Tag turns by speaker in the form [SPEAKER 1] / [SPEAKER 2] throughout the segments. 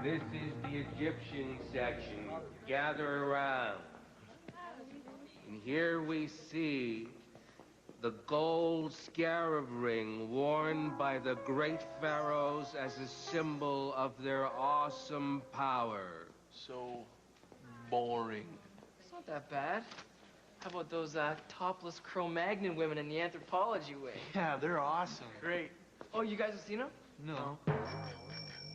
[SPEAKER 1] This is the Egyptian section. Gather around. And here we see the gold scarab ring worn by the great pharaohs as a symbol of their awesome power.
[SPEAKER 2] So boring.
[SPEAKER 3] It's not that bad. How about those topless Cro-Magnon women in the anthropology wing?
[SPEAKER 2] Yeah, they're awesome.
[SPEAKER 3] Great. Oh, you guys have seen them?
[SPEAKER 2] No.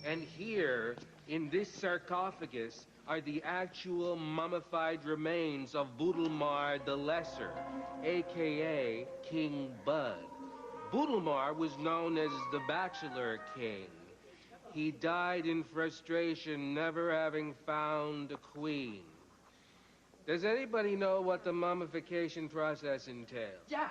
[SPEAKER 1] And here, in this sarcophagus, are the actual mummified remains of Boodlemar the Lesser, a.k.a. King Bud. Boodlemar was known as the Bachelor King. He died in frustration, never having found a queen. Does anybody know what the mummification process entails?
[SPEAKER 3] Yeah.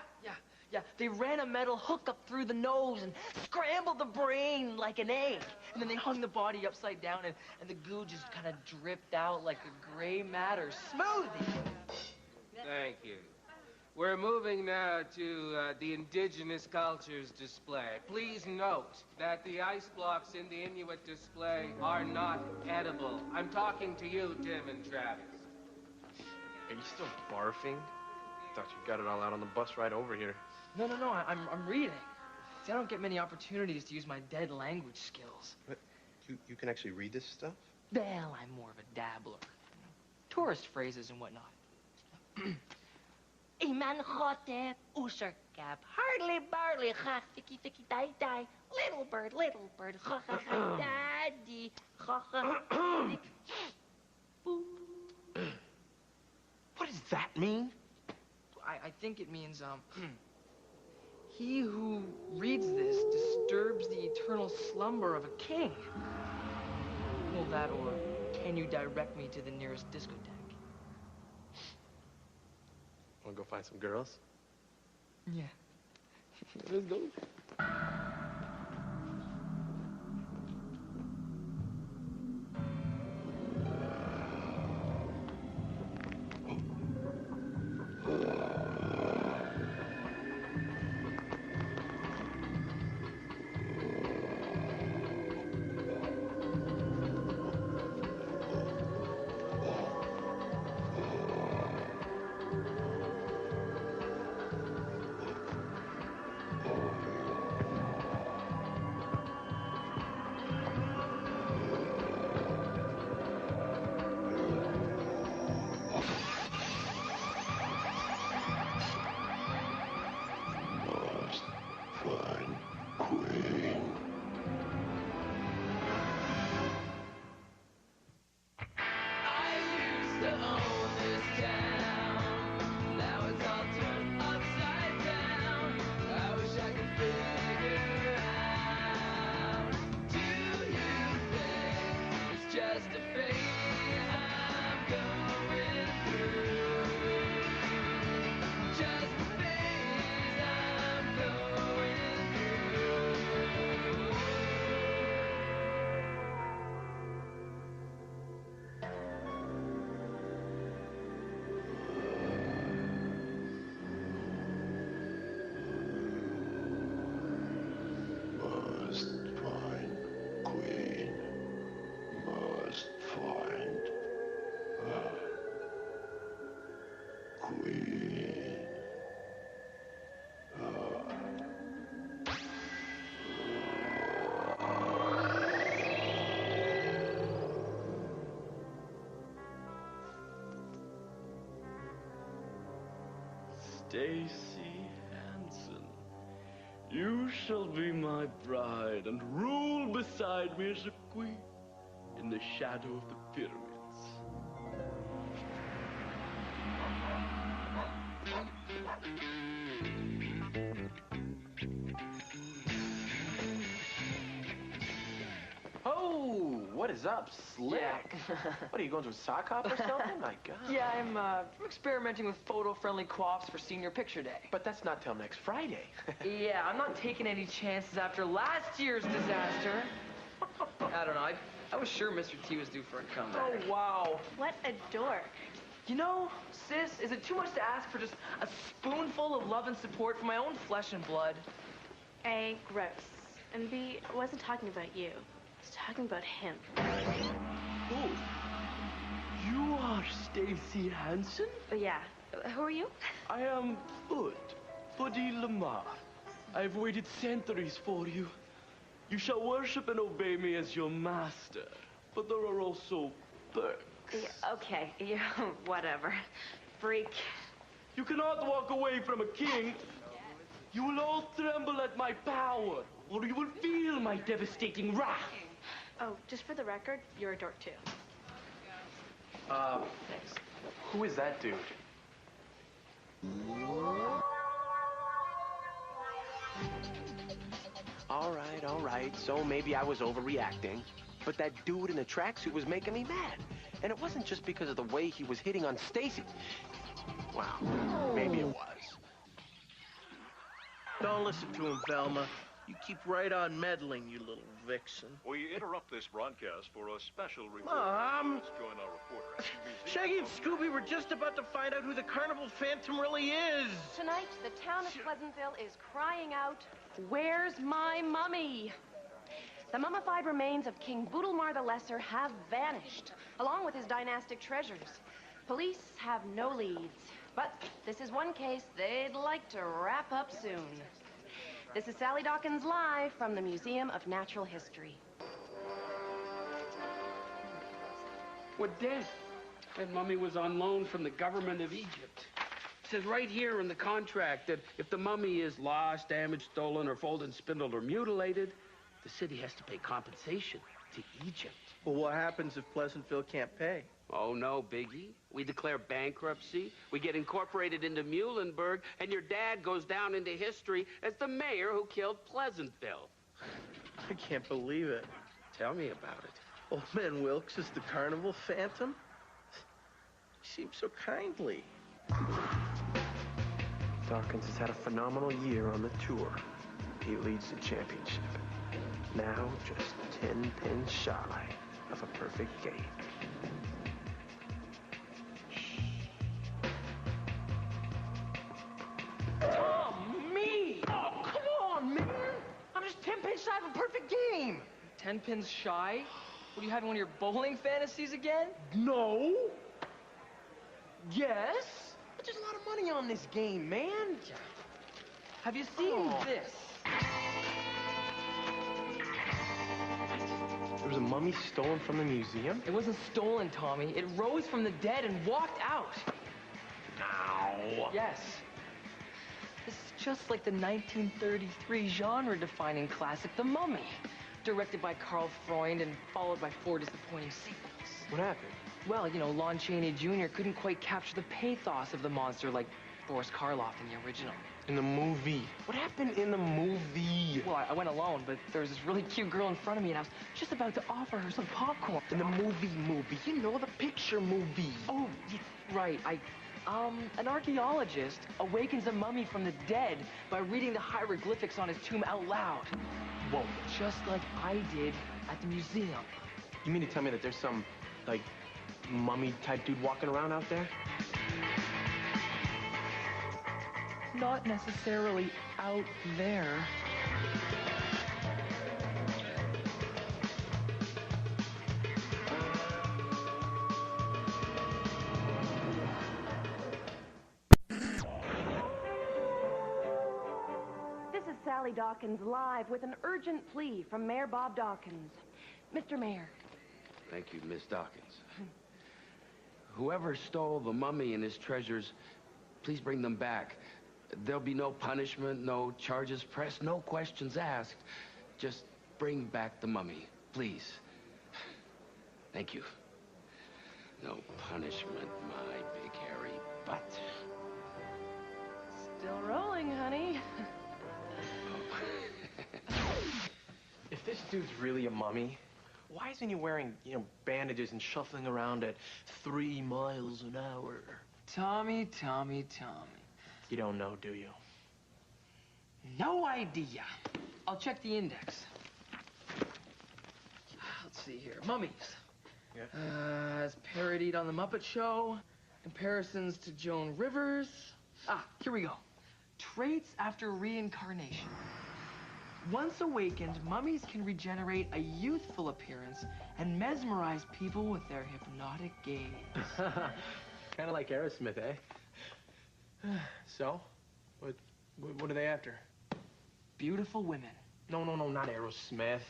[SPEAKER 3] They ran a metal hook up through the nose and scrambled the brain like an egg. And then they hung the body upside down, and the goo just kind of dripped out like a gray matter smoothie.
[SPEAKER 1] Thank you. We're moving now to the indigenous cultures display. Please note that the ice blocks in the Inuit display are not edible. I'm talking to you, Tim and Travis.
[SPEAKER 2] Are you still barfing? Thought you got it all out on the bus ride over here.
[SPEAKER 3] No, I'm reading. See, I don't get many opportunities to use my dead language skills.
[SPEAKER 2] But you can actually read this stuff?
[SPEAKER 3] Well, I'm more of a dabbler. Tourist phrases and whatnot. Iman hotep, usherkap, hardly barley, ha, ficky, die, die, little bird, ha, ha, ha, daddy, ha, ha, boop.
[SPEAKER 2] What does that mean?
[SPEAKER 3] I think it means, he who reads this disturbs the eternal slumber of a king. Well, that, or can you direct me to the nearest discotheque?
[SPEAKER 2] Wanna go find some girls?
[SPEAKER 3] Yeah. Let's go.
[SPEAKER 4] Stacy Hansen, you shall be my bride and rule beside me as a queen in the shadow of the pyramids.
[SPEAKER 2] Oh, what is up, Slick?
[SPEAKER 3] Yeah.
[SPEAKER 2] What, are you going to a sock hop or something? My God.
[SPEAKER 3] Yeah, I'm experimenting with photo-friendly co-ops for senior picture day.
[SPEAKER 2] But that's not till next Friday.
[SPEAKER 3] Yeah, I'm not taking any chances after last year's disaster. I don't know, I was sure Mr. T was due for a comeback.
[SPEAKER 5] Oh, wow. What a dork.
[SPEAKER 3] You know, sis, is it too much to ask for just a spoonful of love and support from my own flesh and blood?
[SPEAKER 5] A, gross. And B, I wasn't talking about you. He's talking about him.
[SPEAKER 4] Oh, you are Stacy Hansen?
[SPEAKER 5] Yeah. Who are you?
[SPEAKER 4] I am Buddy Lamar. I've waited centuries for you. You shall worship and obey me as your master, but there are also perks.
[SPEAKER 5] Yeah, okay. Yeah, whatever. Freak.
[SPEAKER 4] You cannot walk away from a king. You will all tremble at my power, or you will feel my devastating wrath.
[SPEAKER 5] Oh, just for the record, you're a dork too.
[SPEAKER 2] Thanks. Who is that dude?
[SPEAKER 6] All right. So maybe I was overreacting. But that dude in the tracksuit was making me mad. And it wasn't just because of the way he was hitting on Stacy. Wow, maybe it was.
[SPEAKER 7] Don't listen to him, Velma. You keep right on meddling, you little vixen.
[SPEAKER 8] We interrupt this broadcast for a special report.
[SPEAKER 7] Mom!
[SPEAKER 8] Let's join our reporter.
[SPEAKER 7] Shaggy and Scooby were just about to find out who the Carnival Phantom really is.
[SPEAKER 9] Tonight, the town of Pleasantville is crying out, "Where's my mummy?" The mummified remains of King Boodlemar the Lesser have vanished, along with his dynastic treasures. Police have no leads, but this is one case they'd like to wrap up soon. This is Sally Dawkins live from the Museum of Natural History.
[SPEAKER 10] We're dead. That mummy was on loan from the government of Egypt. It says right here in the contract that if the mummy is lost, damaged, stolen, or folded, spindled, or mutilated, the city has to pay compensation to Egypt.
[SPEAKER 7] Well, what happens if Pleasantville can't pay?
[SPEAKER 10] Oh, no, Biggie. We declare bankruptcy, we get incorporated into Muhlenberg, and your dad goes down into history as the mayor who killed Pleasantville.
[SPEAKER 7] I can't believe it.
[SPEAKER 10] Tell me about it.
[SPEAKER 7] Old Man Wilkes is the Carnival Phantom? He seems so kindly.
[SPEAKER 6] Dawkins has had a phenomenal year on the tour. He leads the championship. Now just 10 pins shy of a perfect game.
[SPEAKER 3] Me! Oh, come on, man! I'm just 10 pins shy of a perfect game! 10 pins shy? What, are you having one of your bowling fantasies again?
[SPEAKER 6] No!
[SPEAKER 3] Yes?
[SPEAKER 6] But there's a lot of money on this game, man.
[SPEAKER 3] Have you seen this?
[SPEAKER 6] There was a mummy stolen from the museum?
[SPEAKER 3] It wasn't stolen, Tommy. It rose from the dead and walked out.
[SPEAKER 6] No.
[SPEAKER 3] Yes. This is just like the 1933 genre-defining classic, The Mummy, directed by Carl Freund and followed by 4 disappointing sequels.
[SPEAKER 6] What happened?
[SPEAKER 3] Well, you know, Lon Chaney Jr. couldn't quite capture the pathos of the monster like Boris Karloff in the original.
[SPEAKER 6] In the movie. What happened in the movie?
[SPEAKER 3] Well, I went alone, but there was this really cute girl in front of me, and I was just about to offer her some popcorn.
[SPEAKER 6] In the movie. You know, the picture movie.
[SPEAKER 3] Oh, yeah, right. An archaeologist awakens a mummy from the dead by reading the hieroglyphics on his tomb out loud.
[SPEAKER 6] Whoa.
[SPEAKER 3] Just like I did at the museum.
[SPEAKER 6] You mean to tell me that there's some, like, mummy-type dude walking around out there?
[SPEAKER 3] Not necessarily out there.
[SPEAKER 9] This is Sally Dawkins live with an urgent plea from Mayor Bob Dawkins. Mr. Mayor.
[SPEAKER 10] Thank you, Miss Dawkins. Whoever stole the mummy and his treasures, please bring them back. There'll be no punishment, no charges pressed, no questions asked. Just bring back the mummy, please. Thank you. No punishment, my big hairy butt.
[SPEAKER 9] Still rolling, honey.
[SPEAKER 6] If this dude's really a mummy, why isn't he wearing, bandages and shuffling around at 3 miles an hour?
[SPEAKER 3] Tommy.
[SPEAKER 6] You don't know, do you?
[SPEAKER 3] No idea. I'll check the index. Let's see here. Mummies.
[SPEAKER 6] Yeah.
[SPEAKER 3] As parodied on The Muppet Show. Comparisons to Joan Rivers. Here we go. Traits after reincarnation. Once awakened, mummies can regenerate a youthful appearance and mesmerize people with their hypnotic gaze.
[SPEAKER 6] Kind of like Aerosmith, eh? So, what are they after?
[SPEAKER 3] Beautiful women.
[SPEAKER 6] No, not Aerosmith.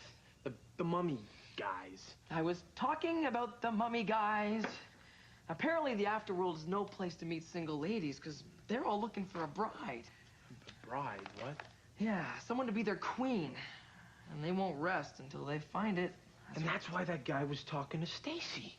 [SPEAKER 6] The mummy guys.
[SPEAKER 3] I was talking about the mummy guys. Apparently, the afterworld is no place to meet single ladies, because they're all looking for a bride.
[SPEAKER 6] Bride? What?
[SPEAKER 3] Yeah, someone to be their queen. And they won't rest until they find it.
[SPEAKER 6] And that's why that guy was talking to Stacy.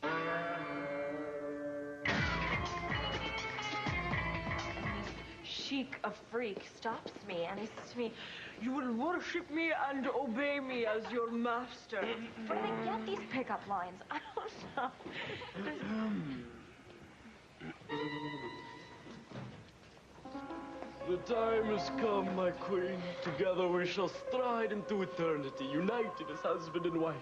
[SPEAKER 5] Sheik, a freak, stops me and he says to me,
[SPEAKER 11] You will worship me and obey me as your master.
[SPEAKER 5] where do they get these pickup lines? I don't know.
[SPEAKER 4] The time has come, my queen. Together we shall stride into eternity, united as husband and wife.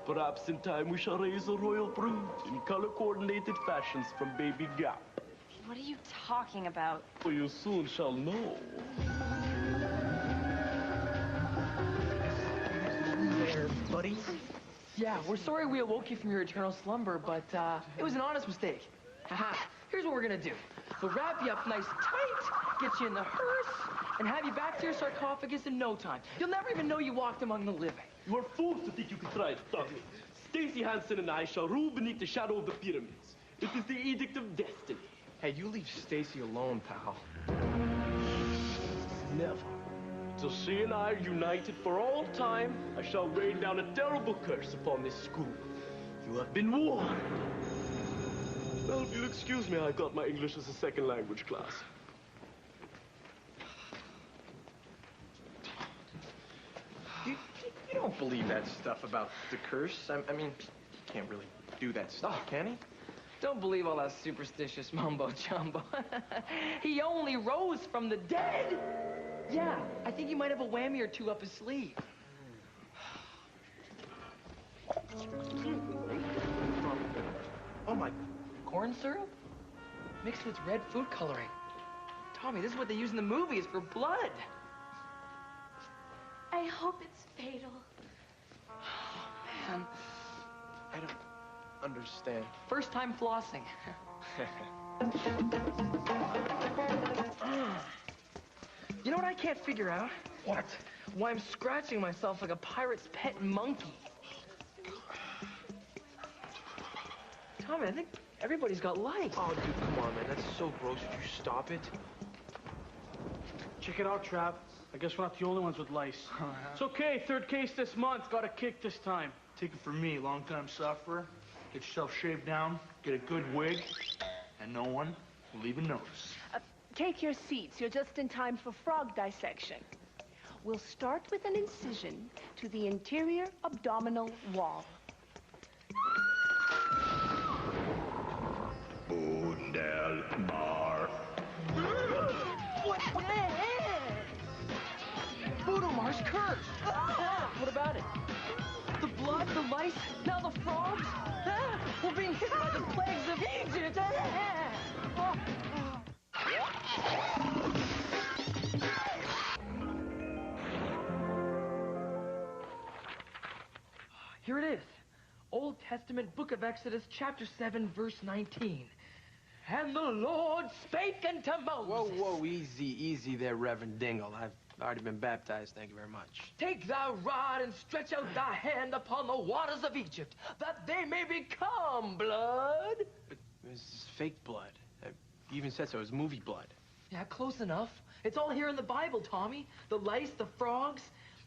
[SPEAKER 4] Perhaps in time we shall raise a royal brood in color-coordinated fashions from baby Gap.
[SPEAKER 5] What are you talking about?
[SPEAKER 4] For you soon shall know.
[SPEAKER 6] There, buddy.
[SPEAKER 3] Yeah, we're sorry we awoke you from your eternal slumber, but it was an honest mistake. Haha. Here's what we're gonna do. We'll wrap you up nice and tight, get you in the hearse, and have you back to your sarcophagus in no time. You'll never even know you walked among the living.
[SPEAKER 4] You are fools to think you can try to stop me. Stacy Hansen and I shall rule beneath the shadow of the pyramids. It is the edict of destiny.
[SPEAKER 6] Hey, you leave Stacy alone, pal.
[SPEAKER 4] Never. Till she and I are united for all time, I shall rain down a terrible curse upon this school. You have been warned. Well, if you'll excuse me, I got my English as a second language class.
[SPEAKER 6] You don't believe that stuff about the curse. I mean, he can't really do that stuff, can he?
[SPEAKER 3] Don't believe all that superstitious mumbo-jumbo. He only rose from the dead. Yeah, I think he might have a whammy or two up his sleeve.
[SPEAKER 6] Oh, my...
[SPEAKER 3] Corn syrup? Mixed with red food coloring. Tommy, this is what they use in the movies for blood.
[SPEAKER 5] I hope it's fatal.
[SPEAKER 3] Man,
[SPEAKER 6] I don't understand.
[SPEAKER 3] first time flossing. You know what I can't figure out?
[SPEAKER 6] What?
[SPEAKER 3] Why I'm scratching myself like a pirate's pet monkey. Tommy, I think everybody's got lice.
[SPEAKER 6] Oh, dude, come on, man. That's so gross. Would you stop it?
[SPEAKER 11] Check it out, Trav. I guess we're not the only ones with lice. It's okay, third case this month. Got a kick this time.
[SPEAKER 12] Take it from me, long-time sufferer. Get yourself shaved down, get a good wig, and no one will even notice.
[SPEAKER 13] Take your seats. You're just in time for frog dissection. We'll start with an incision to the interior abdominal wall.
[SPEAKER 8] Bundel Mar.
[SPEAKER 3] Voodoo-Mar's cursed. What about it? The blood, the lice, now the frogs? We're being hit by the plagues of Egypt. Here it is. Old Testament, Book of Exodus, chapter 7, verse 19. And the Lord spake unto Moses.
[SPEAKER 6] Whoa, easy there, Reverend Dingle. I've already been baptized, thank you very much.
[SPEAKER 3] Take thy rod and stretch out thy hand upon the waters of Egypt, that they may become blood.
[SPEAKER 6] But it's fake blood. You even said so. It was movie blood.
[SPEAKER 3] Yeah, close enough. It's all here in the Bible, Tommy. The lice, the frogs.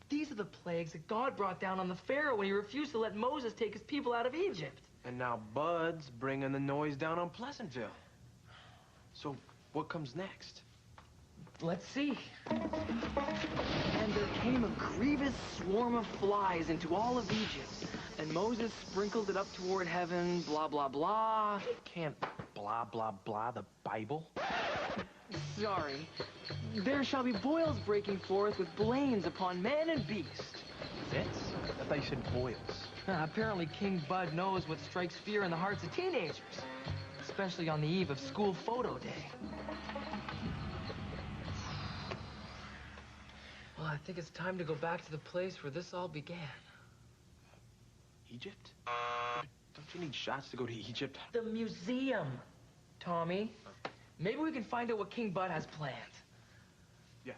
[SPEAKER 3] These are the plagues that God brought down on the Pharaoh when he refused to let Moses take his people out of Egypt.
[SPEAKER 6] And now Bud's bringing the noise down on Pleasantville. So what comes next?
[SPEAKER 3] Let's see. And there came a grievous swarm of flies into all of Egypt. And Moses sprinkled it up toward heaven, blah, blah, blah.
[SPEAKER 6] Can't blah, blah, blah the Bible.
[SPEAKER 3] Sorry. There shall be boils breaking forth with blains upon man and beast.
[SPEAKER 6] Fits? I thought you said boils.
[SPEAKER 3] Apparently King Bud knows what strikes fear in the hearts of teenagers. Especially on the eve of school photo day. Well, I think it's time to go back to the place where this all began.
[SPEAKER 6] Egypt? Don't you need shots to go to Egypt?
[SPEAKER 3] The museum, Tommy. Maybe we can find out what King Bud has planned.
[SPEAKER 6] Yeah.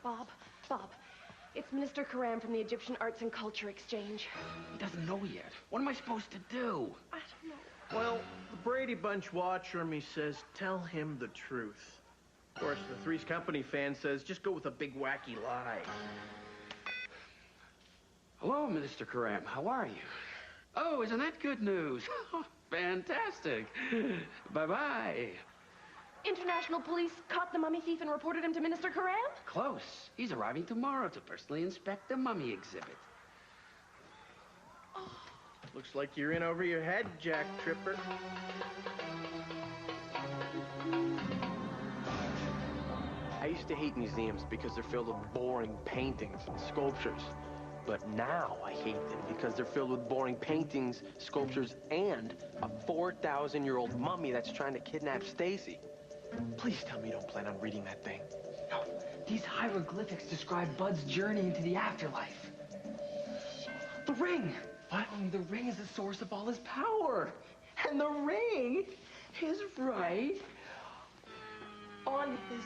[SPEAKER 9] Bob, it's Minister Karam from the Egyptian Arts and Culture Exchange.
[SPEAKER 10] He doesn't know yet. What am I supposed to do?
[SPEAKER 9] I don't know.
[SPEAKER 7] Well, the Brady Bunch watcher me says, tell him the truth. Of course, the Three's Company fan says, just go with a big wacky lie.
[SPEAKER 10] Hello, Minister Karam. How are you? Oh, isn't that good news? Fantastic. Bye-bye.
[SPEAKER 9] International police caught the mummy thief and reported him to Minister Karam?
[SPEAKER 10] Close. He's arriving tomorrow to personally inspect the mummy exhibit.
[SPEAKER 7] Looks like you're in over your head, Jack Tripper.
[SPEAKER 6] I used to hate museums because they're filled with boring paintings and sculptures. But now I hate them because they're filled with boring paintings, sculptures, and a 4,000-year-old mummy that's trying to kidnap Stacy. Please tell me you don't plan on reading that thing.
[SPEAKER 3] No, these hieroglyphics describe Bud's journey into the afterlife. The ring! What? Oh, the ring is the source of all his power. And the ring is right on his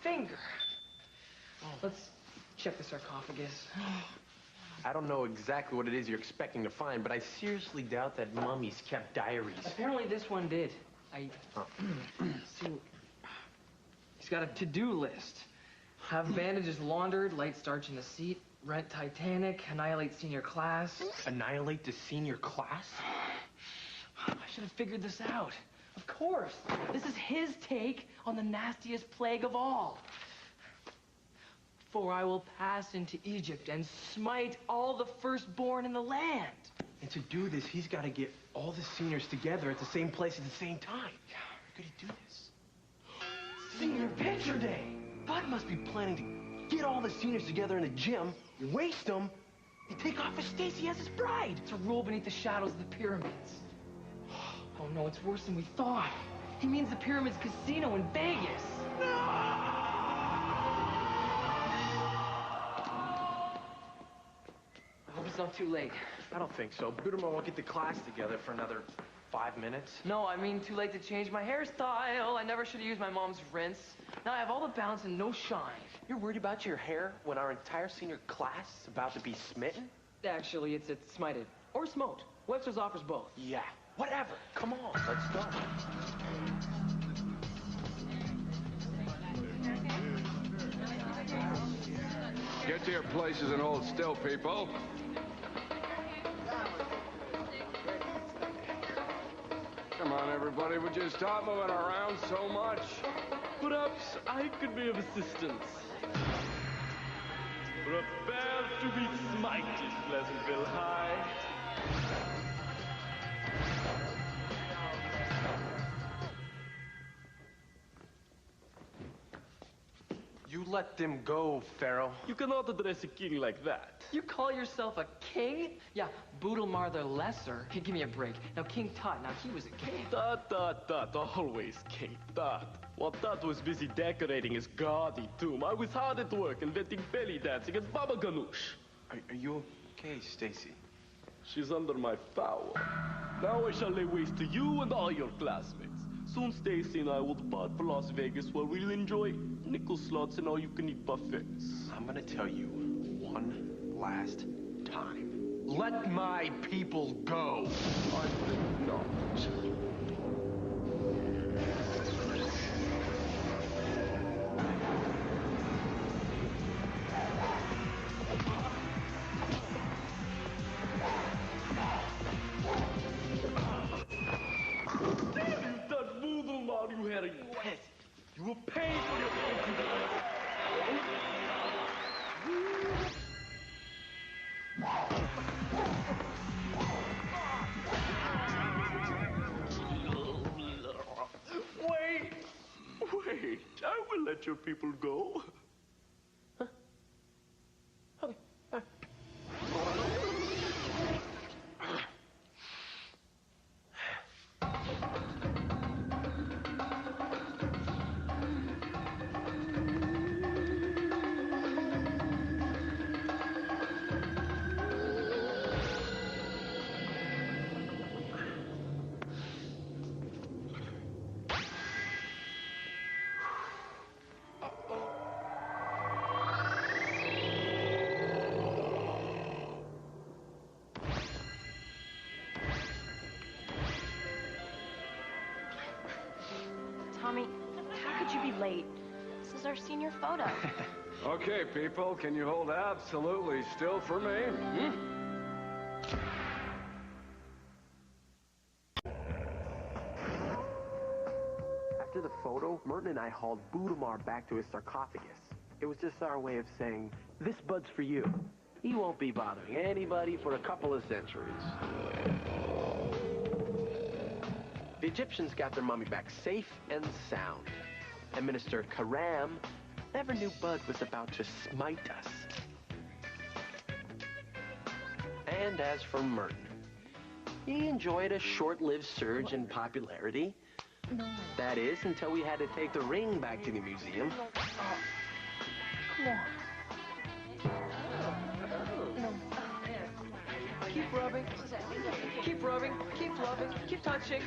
[SPEAKER 3] finger. Let's check the sarcophagus.
[SPEAKER 6] I don't know exactly what it is you're expecting to find, but I seriously doubt that mummies kept diaries.
[SPEAKER 3] Apparently this one did. See, he's got a to-do list. Have bandages laundered, light starch in the seat, rent Titanic, annihilate senior class.
[SPEAKER 6] Annihilate the senior class?
[SPEAKER 3] I should have figured this out. Of course. This is his take on the nastiest plague of all. For I will pass into Egypt and smite all the firstborn in the land.
[SPEAKER 6] And to do this, he's got to get all the seniors together at the same place at the same time. How could he do this?
[SPEAKER 3] Senior picture day!
[SPEAKER 6] Bud must be planning to get all the seniors together in a gym, waste them, and take off as Stacy as his bride.
[SPEAKER 3] It's a rule beneath the shadows of the pyramids. Oh no, it's worse than we thought. He means the Pyramids Casino in Vegas. I hope it's not too late.
[SPEAKER 6] I don't think so. Budimar won't get the class together for another 5 minutes.
[SPEAKER 3] No, I mean too late to change my hairstyle. I never should have used my mom's rinse. Now I have all the bounce and no shine.
[SPEAKER 6] You're worried about your hair when our entire senior class is about to be smitten?
[SPEAKER 3] Actually, it's smited. Or smoked. Webster's offers both.
[SPEAKER 6] Yeah, whatever. Come on, let's start.
[SPEAKER 14] Get to your places and hold still, people. Come on, everybody. Would you stop moving around so much?
[SPEAKER 4] Perhaps I could be of assistance. Prepare to be smited, Pleasantville High.
[SPEAKER 6] You let them go, Pharaoh.
[SPEAKER 4] You cannot address a king like that.
[SPEAKER 3] You call yourself a king? Yeah, Boodlemar the Lesser. Hey, give me a break. Now, King Tut, now he was a king.
[SPEAKER 4] Tut, always King Tut. While Tut was busy decorating his gaudy tomb, I was hard at work inventing belly dancing at Baba Ganoush.
[SPEAKER 6] Are you okay, Stacy?
[SPEAKER 4] She's under my power. Now I shall lay waste to you and all your classmates. Soon Stacy and I will depart for Las Vegas where we'll enjoy nickel slots and all-you-can-eat buffets.
[SPEAKER 6] I'm gonna tell you one last time. Let my people go!
[SPEAKER 4] I think not. You had a peasant. You will pay for your ignorance. Wait. I will let your people go.
[SPEAKER 9] would you be late? This is our senior photo.
[SPEAKER 14] Okay, people, can you hold absolutely still for me?
[SPEAKER 6] After the photo, Merton and I hauled Budamar back to his sarcophagus. It was just our way of saying, this bud's for you. He won't be bothering anybody for a couple of centuries. The Egyptians got their mummy back safe and sound. And Minister Karam never knew Bud was about to smite us. And as for Merton, he enjoyed a short-lived surge in popularity.
[SPEAKER 5] No.
[SPEAKER 6] That is, until we had to take the ring back to the museum.
[SPEAKER 5] Come on. No.
[SPEAKER 3] Keep rubbing. Keep rubbing. Keep loving. Keep touching.